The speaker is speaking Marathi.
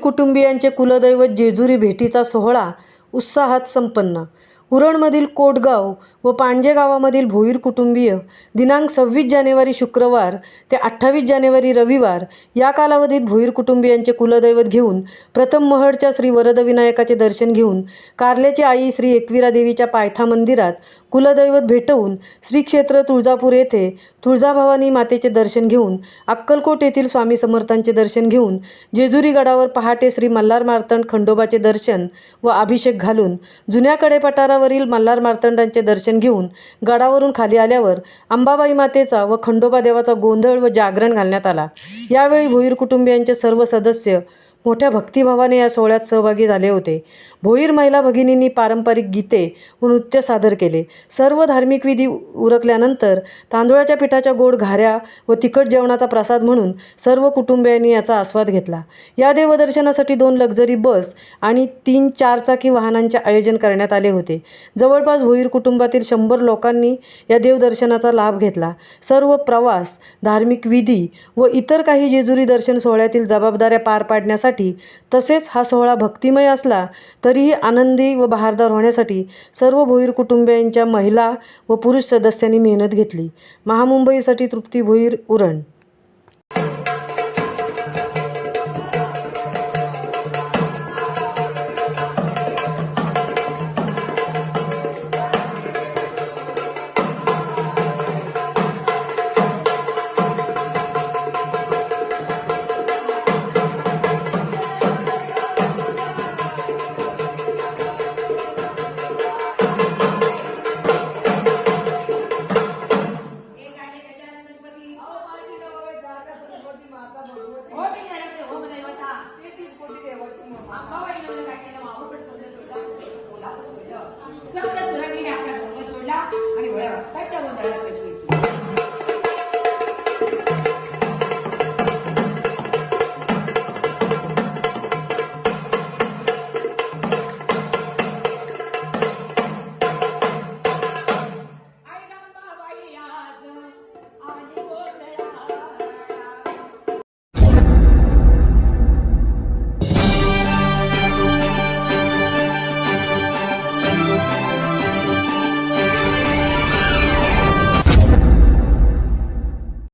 कुटुंबियांचे कुलदैवत जेजुरी भेटीचा सोहळा उत्साहात संपन्न. उरणमधील कोटगाव व पांजे गावामधील भोईर कुटुंबीय दिनांक 26 जानेवारी शुक्रवार ते 28 जानेवारी रविवार या कालावधीत भोईर कुटुंबियांचे कुलदैवत घेऊन प्रथम महडच्या श्री वरदविनायकाचे दर्शन घेऊन कारल्याची आई श्री एकविरा देवीच्या पायथा मंदिरात कुलदैवत भेटवून श्री क्षेत्र तुळजापूर येथे तुळजाभवानी मातेचे दर्शन घेऊन अक्कलकोट येथील स्वामी समर्थांचे दर्शन घेऊन जेजुरी गडावर पहाटे श्री मल्हार मार्तंड खंडोबाचे दर्शन व अभिषेक घालून जुन्या कडेपठारावरील मल्हार मार्तंडांचे दर्शन घेऊन गडावरून खाली आल्यावर अंबाबाई मातेचा व खंडोबा देवाचा गोंधळ व जागरण घालण्यात आला. यावेळी भोईर कुटुंबियांचे सर्व सदस्य मोठ्या भक्तिभावाने या सोहळ्यात सहभागी झाले होते. भोईर महिला भगिनींनी पारंपरिक गीते व नृत्य सादर केले. सर्व धार्मिक विधी उरकल्यानंतर तांदूळाच्या पिठाच्या गोड घाऱ्या व तिखट जेवणाचा प्रसाद म्हणून सर्व कुटुंबियांनी याचा आस्वाद घेतला. या देवदर्शनासाठी 2 लक्झरी बस आणि 3 4-चाकी वाहनांचे आयोजन करण्यात आले होते. जवळपास भोईर कुटुंबातील 100 लोकांनी या देवदर्शनाचा लाभ घेतला. सर्व प्रवास, धार्मिक विधी व इतर काही जेजुरी दर्शन सोहळ्यातील जबाबदाऱ्या पार पाडण्यासाठी तसेच हा सोहळा भक्तिमय असला तरीही आनंदी व बहारदार होण्यासाठी सर्व भोईर कुटुंबियांच्या महिला व पुरुष सदस्यांनी मेहनत घेतली. महामुंबईसाठी तृप्ती भोईर, उरण.